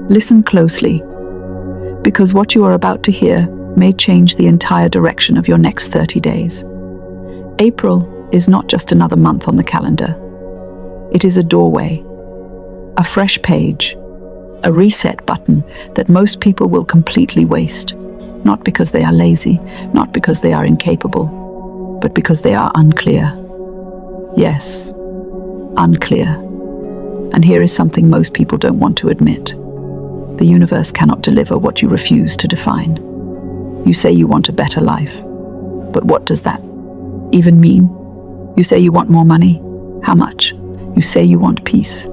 Listen closely, because what you are about to hear may change the entire direction of your next 30 days. April is not just another month on the calendar. It is a doorway, a fresh page, a reset button that most people will completely waste, not because they are lazy, not because they are incapable, but because they are unclear. Yes, unclear. And here is something most people don't want to admit. The universe cannot deliver what you refuse to define. You say you want a better life, but what does that even mean? You say you want more money. How much? You say you want peace,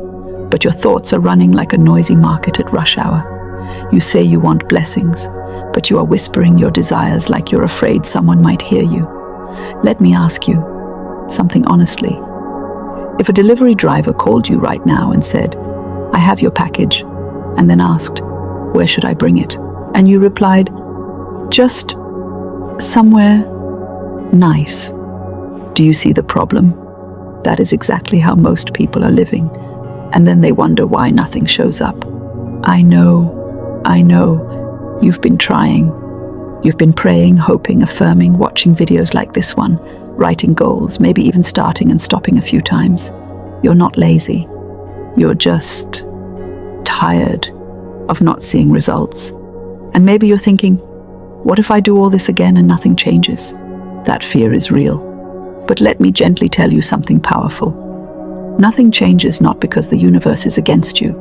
but your thoughts are running like a noisy market at rush hour. You say you want blessings, but you are whispering your desires like you're afraid someone might hear you. Let me ask you something honestly. If a delivery driver called you right now and said, "I have your package," and then asked, "Where should I bring it?" and you replied, "Just somewhere nice," do you see the problem? That is exactly how most people are living, and then they wonder why nothing shows up. I know. You've been trying. You've been praying, hoping, affirming, watching videos like this one, writing goals, maybe even starting and stopping a few times. You're not lazy. You're just tired of not seeing results. And maybe you're thinking, what if I do all this again and nothing changes? That fear is real. But let me gently tell you something powerful. Nothing changes not because the universe is against you,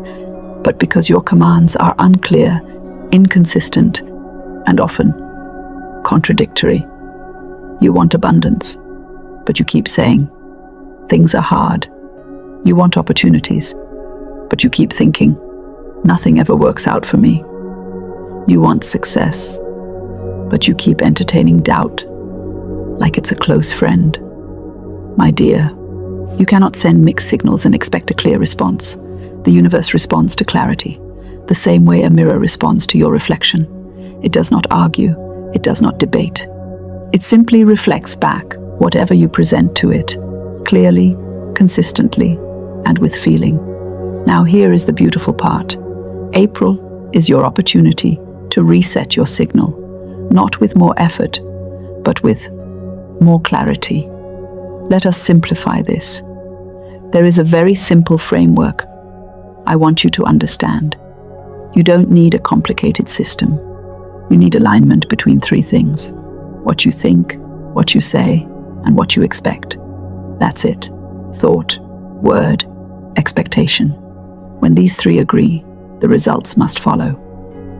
but because your commands are unclear, inconsistent, and often contradictory. You want abundance, but you keep saying, things are hard. You want opportunities, but you keep thinking, nothing ever works out for me. You want success, but you keep entertaining doubt, like it's a close friend. My dear, you cannot send mixed signals and expect a clear response. The universe responds to clarity, the same way a mirror responds to your reflection. It does not argue, it does not debate. It simply reflects back whatever you present to it, clearly, consistently, and with feeling. Now here is the beautiful part. April is your opportunity to reset your signal, not with more effort, but with more clarity. Let us simplify this. There is a very simple framework I want you to understand. You don't need a complicated system. You need alignment between three things: what you think, what you say, and what you expect. That's it. Thought, word, expectation. When these three agree, the results must follow.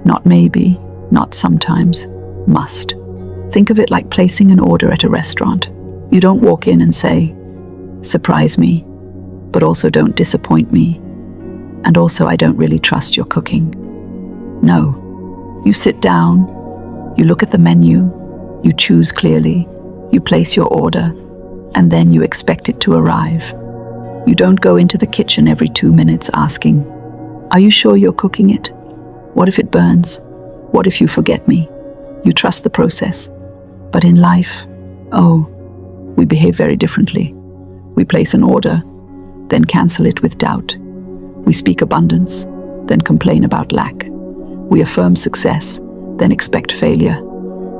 Not maybe, not sometimes, must. Think of it like placing an order at a restaurant. You don't walk in and say, "Surprise me, but also don't disappoint me. And also I don't really trust your cooking." No. You sit down, you look at the menu, you choose clearly, you place your order, and then you expect it to arrive. You don't go into the kitchen every 2 minutes asking, "Are you sure you're cooking it? What if it burns? What if you forget me?" You trust the process. But in life, we behave very differently. We place an order, then cancel it with doubt. We speak abundance, then complain about lack. We affirm success, then expect failure.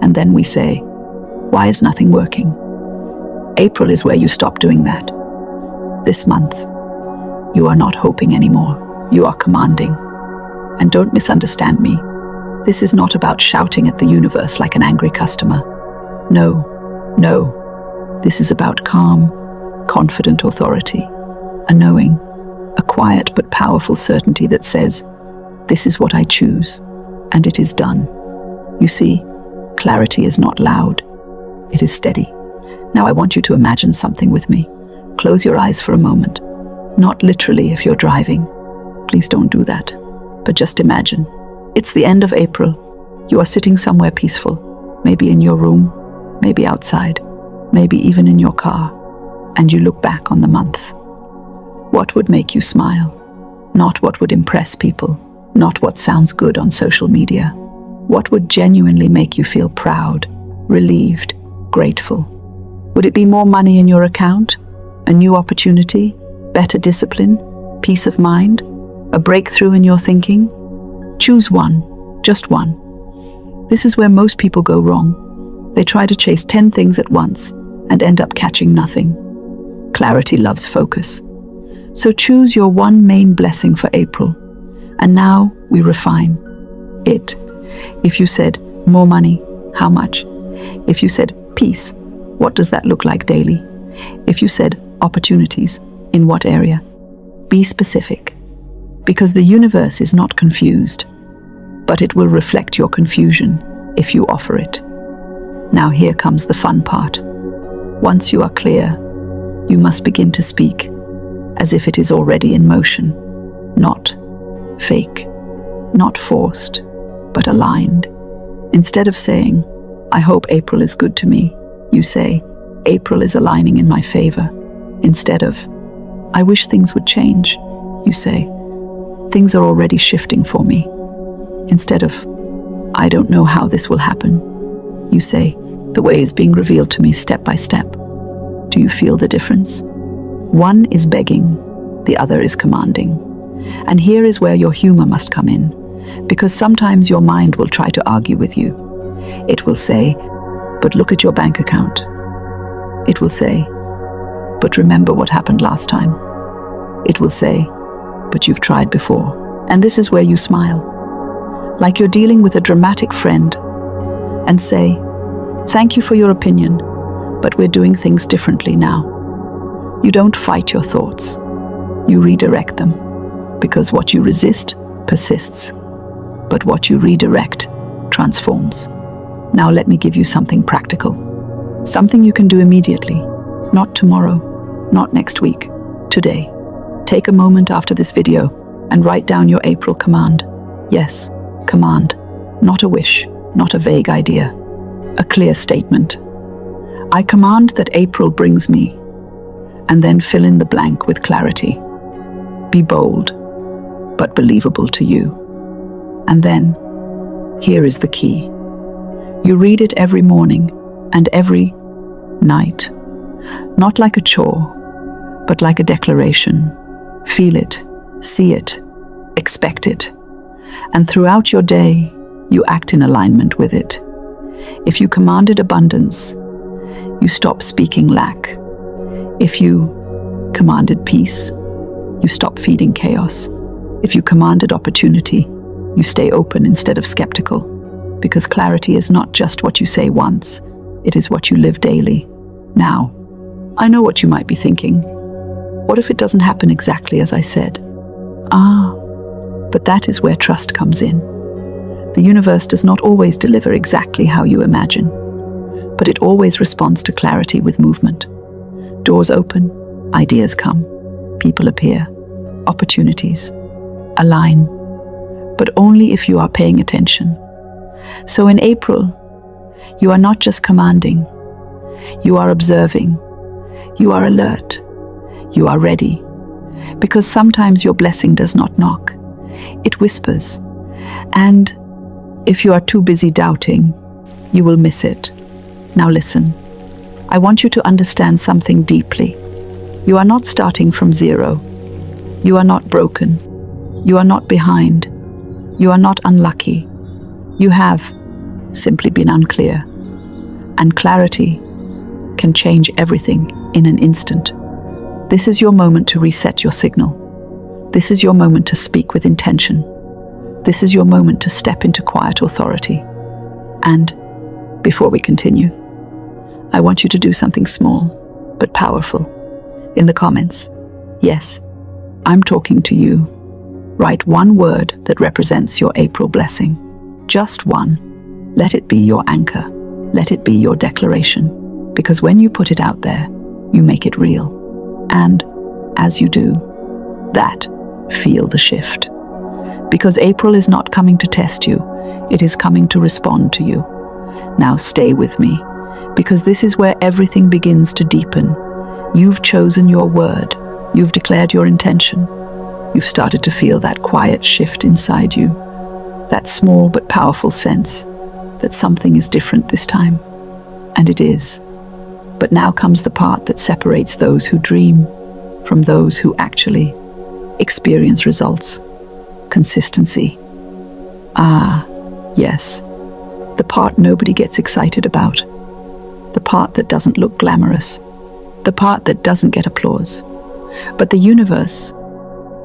And then we say, "Why is nothing working?" April is where you stop doing that. This month, you are not hoping anymore. You are commanding. And don't misunderstand me. This is not about shouting at the universe like an angry customer. No. This is about calm, confident authority, a knowing, a quiet but powerful certainty that says, "This is what I choose, and it is done." You see, clarity is not loud. It is steady. Now I want you to imagine something with me. Close your eyes for a moment. Not literally if you're driving. Please don't do that. But just imagine. It's the end of April. You are sitting somewhere peaceful, maybe in your room, maybe outside, maybe even in your car, and you look back on the month. What would make you smile? Not what would impress people, not what sounds good on social media. What would genuinely make you feel proud, relieved, grateful? Would it be more money in your account? A new opportunity? Better discipline? Peace of mind? A breakthrough in your thinking? Choose one, just one. This is where most people go wrong. They try to chase 10 things at once and end up catching nothing. Clarity loves focus. So choose your one main blessing for April. And now we refine it. If you said more money, how much? If you said peace, what does that look like daily? If you said opportunities, in what area? Be specific. Because the universe is not confused, but it will reflect your confusion if you offer it. Now here comes the fun part. Once you are clear, you must begin to speak as if it is already in motion, not fake, not forced, but aligned. Instead of saying, I hope April is good to me, you say, April is aligning in my favor. Instead of, I wish things would change, you say, things are already shifting for me. Instead of, I don't know how this will happen, you say, the way is being revealed to me step by step. Do you feel the difference? One is begging, the other is commanding. And here is where your humor must come in, because sometimes your mind will try to argue with you. It will say, but look at your bank account. It will say, but remember what happened last time. It will say, but you've tried before. And this is where you smile, like you're dealing with a dramatic friend, and say, thank you for your opinion, but we're doing things differently now. You don't fight your thoughts. You redirect them, because what you resist persists, but what you redirect transforms. Now let me give you something practical. Something you can do immediately, not tomorrow, not next week, today. Take a moment after this video and write down your April command. Yes, command, not a wish, not a vague idea, a clear statement. I command that April brings me, and then fill in the blank with clarity. Be bold, but believable to you. And then, here is the key. You read it every morning and every night, not like a chore, but like a declaration. Feel it, see it, expect it. And throughout your day, you act in alignment with it. If you commanded abundance, you stop speaking lack. If you commanded peace, you stop feeding chaos. If you commanded opportunity, you stay open instead of skeptical. Because clarity is not just what you say once, it is what you live daily. Now, I know what you might be thinking. What if it doesn't happen exactly as I said? But that is where trust comes in. The universe does not always deliver exactly how you imagine, but it always responds to clarity with movement. Doors open, ideas come, people appear, opportunities align, but only if you are paying attention. So in April, you are not just commanding, you are observing, you are alert, you are ready. Because sometimes your blessing does not knock, it whispers. And if you are too busy doubting, you will miss it. Now listen, I want you to understand something deeply. You are not starting from zero. You are not broken. You are not behind. You are not unlucky. You have simply been unclear. And clarity can change everything in an instant. This is your moment to reset your signal. This is your moment to speak with intention. This is your moment to step into quiet authority. And before we continue, I want you to do something small but powerful. In the comments, yes, I'm talking to you. Write one word that represents your April blessing. Just one. Let it be your anchor. Let it be your declaration. Because when you put it out there, you make it real. And as you do that, feel the shift. Because April is not coming to test you, it is coming to respond to you. Now stay with me, because this is where everything begins to deepen. You've chosen your word. You've declared your intention. You've started to feel that quiet shift inside you, that small but powerful sense that something is different this time. And it is. But now comes the part that separates those who dream from those who actually experience results. Consistency. Ah, yes. The part nobody gets excited about. The part that doesn't look glamorous. The part that doesn't get applause. But the universe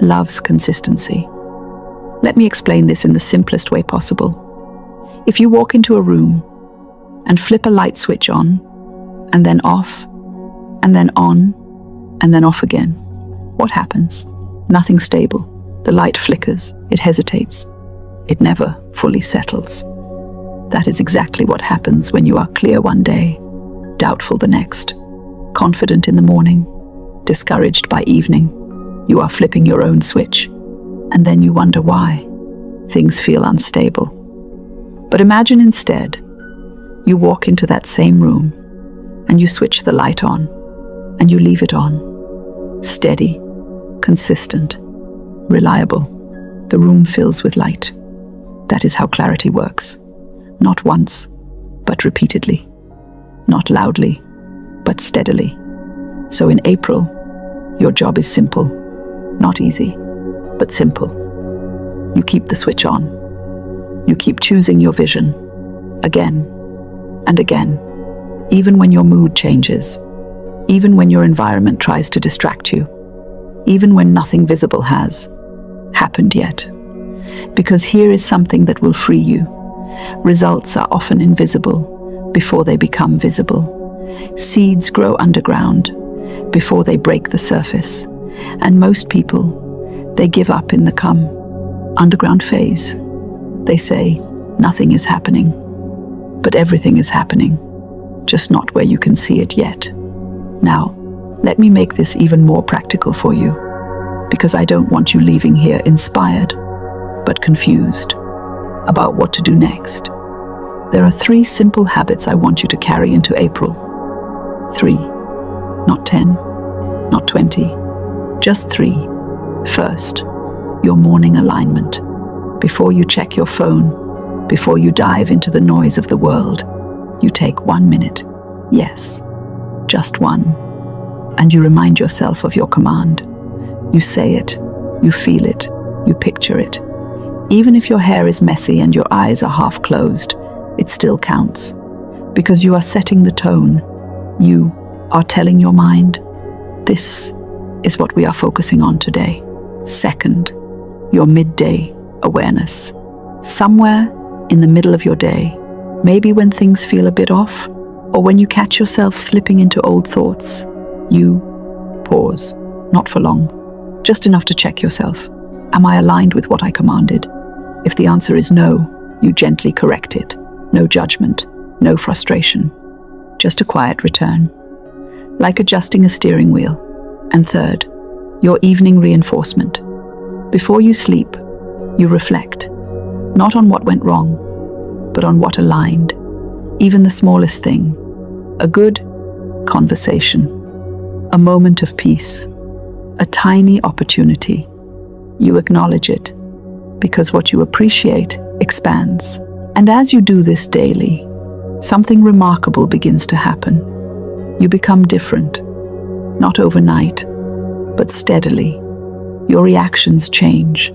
loves consistency. Let me explain this in the simplest way possible. If you walk into a room and flip a light switch on, and then off, and then on, and then off again, what happens? Nothing stable. The light flickers, it hesitates. It never fully settles. That is exactly what happens when you are clear one day, doubtful the next, confident in the morning, discouraged by evening. You are flipping your own switch, and then you wonder why. Things feel unstable. But imagine instead, you walk into that same room, and you switch the light on, and you leave it on. Steady, consistent, reliable. The room fills with light. That is how clarity works. Not once, but repeatedly. Not loudly, but steadily. So in April, your job is simple. Not easy, but simple. You keep the switch on. You keep choosing your vision, again and again, even when your mood changes, even when your environment tries to distract you, even when nothing visible has happened yet. Because here is something that will free you. Results are often invisible before they become visible. Seeds grow underground before they break the surface. And most people, they give up in the come underground phase. They say, nothing is happening. But everything is happening, just not where you can see it yet. Now, let me make this even more practical for you, because I don't want you leaving here inspired, but confused about what to do next. There are 3 simple habits I want you to carry into April. 3, not 10, not 20, just 3. First, your morning alignment. Before you check your phone, before you dive into the noise of the world, you take 1 minute. Yes, just 1. And you remind yourself of your command. You say it, you feel it, you picture it. Even if your hair is messy and your eyes are half closed, it still counts. Because you are setting the tone. You are telling your mind, this is what we are focusing on today. Second, your midday awareness. Somewhere in the middle of your day, maybe when things feel a bit off, or when you catch yourself slipping into old thoughts, you pause, not for long, just enough to check yourself. Am I aligned with what I commanded? If the answer is no, you gently correct it. No judgment, no frustration, just a quiet return, like adjusting a steering wheel. And third, your evening reinforcement. Before you sleep, you reflect, not on what went wrong, but on what aligned. Even the smallest thing, a good conversation, a moment of peace, a tiny opportunity. You acknowledge it, because what you appreciate expands. And as you do this daily, something remarkable begins to happen. You become different, not overnight, but steadily. Your reactions change,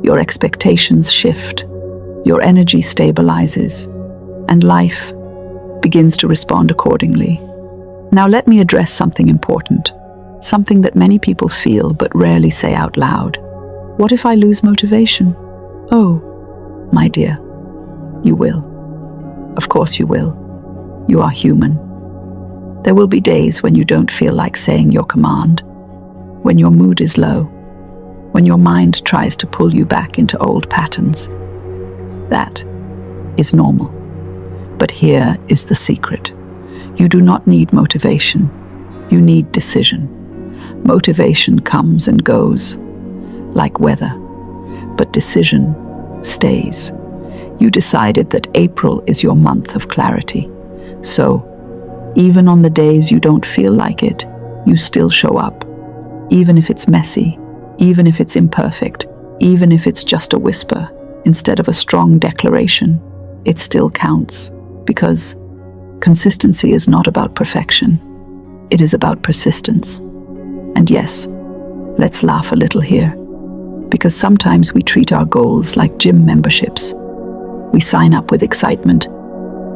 your expectations shift, your energy stabilizes, and life begins to respond accordingly. Now let me address something important, something that many people feel but rarely say out loud. What if I lose motivation? Oh, my dear, you will. Of course you will. You are human. There will be days when you don't feel like saying your command, when your mood is low, when your mind tries to pull you back into old patterns. That is normal. But here is the secret. You do not need motivation. You need decision. Motivation comes and goes, like weather, but decision stays. You decided that April is your month of clarity. So, even on the days you don't feel like it, you still show up. Even if it's messy, even if it's imperfect, even if it's just a whisper instead of a strong declaration, it still counts. Because consistency is not about perfection. It is about persistence. And yes, let's laugh a little here. Because sometimes we treat our goals like gym memberships. We sign up with excitement,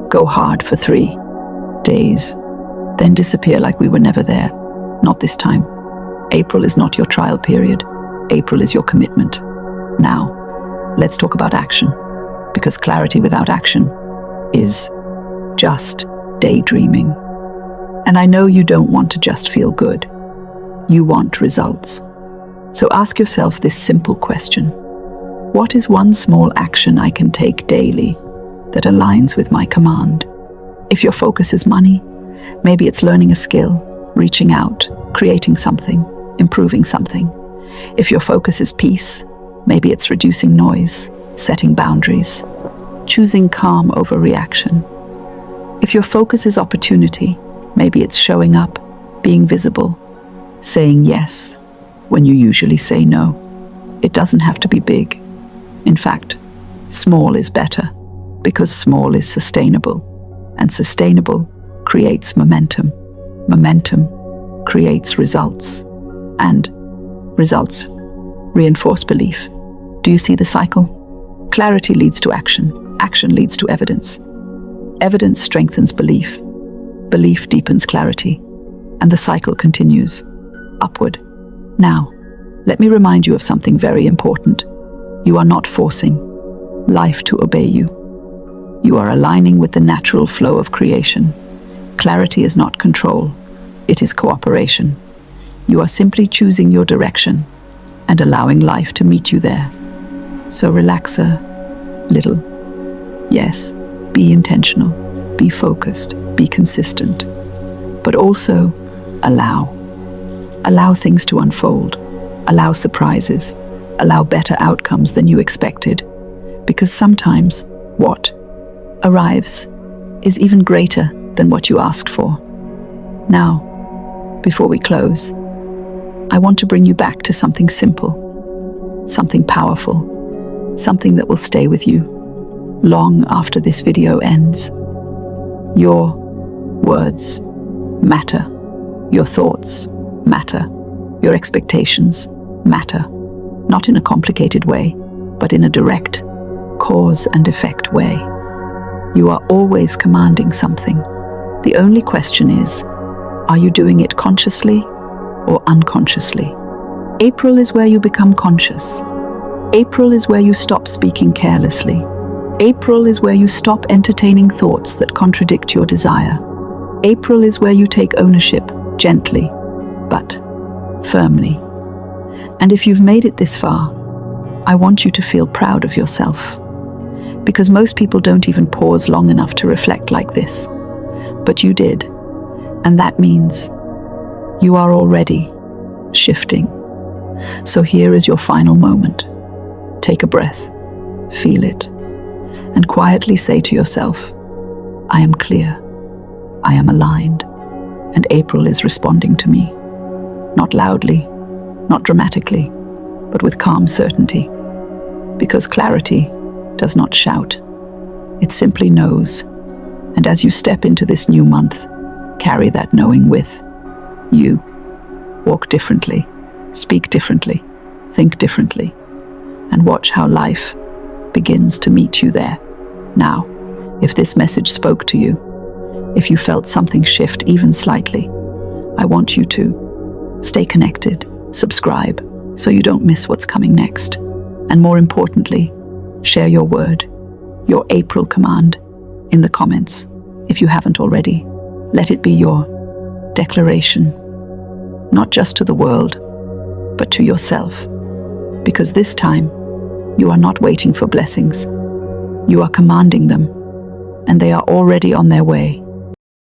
go hard for 3 days, then disappear like we were never there. Not this time. April is not your trial period. April is your commitment. Now, let's talk about action, because clarity without action is just daydreaming. And I know you don't want to just feel good. You want results. So ask yourself this simple question. What is one small action I can take daily that aligns with my command? If your focus is money, maybe it's learning a skill, reaching out, creating something, improving something. If your focus is peace, maybe it's reducing noise, setting boundaries, choosing calm over reaction. If your focus is opportunity, maybe it's showing up, being visible, saying yes when you usually say no. It doesn't have to be big. In fact, small is better, because small is sustainable, and sustainable creates momentum. Momentum creates results, and results reinforce belief. Do you see the cycle? Clarity leads to action. Action leads to evidence. Evidence strengthens belief. Belief deepens clarity, and the cycle continues upward. Now, let me remind you of something very important. You are not forcing life to obey you. You are aligning with the natural flow of creation. Clarity is not control. It is cooperation. You are simply choosing your direction and allowing life to meet you there. So relax a little. Yes, be intentional, be focused, be consistent, but also allow. Allow things to unfold. Allow surprises. Allow better outcomes than you expected. Because sometimes what arrives is even greater than what you asked for. Now, before we close, I want to bring you back to something simple, something powerful, something that will stay with you long after this video ends. Your words matter. Your thoughts matter. Your expectations matter. Not in a complicated way, but in a direct cause and effect way. You are always commanding something. The only question is, are you doing it consciously or unconsciously? April is where you become conscious. April is where you stop speaking carelessly. April is where you stop entertaining thoughts that contradict your desire. April is where you take ownership, gently, but firmly. And if you've made it this far, I want you to feel proud of yourself. Because most people don't even pause long enough to reflect like this. But you did. And that means you are already shifting. So here is your final moment. Take a breath, feel it, and quietly say to yourself, I am clear, I am aligned, and April is responding to me. Not loudly, not dramatically, but with calm certainty. Because clarity does not shout, it simply knows. And as you step into this new month, carry that knowing with you. Walk differently, speak differently, think differently, and watch how life begins to meet you there. Now, if this message spoke to you, if you felt something shift even slightly, I want you to stay connected, subscribe, so you don't miss what's coming next. And more importantly, share your word, your April command, in the comments. If you haven't already, let it be your declaration, not just to the world, but to yourself. Because this time, you are not waiting for blessings. You are commanding them, and they are already on their way.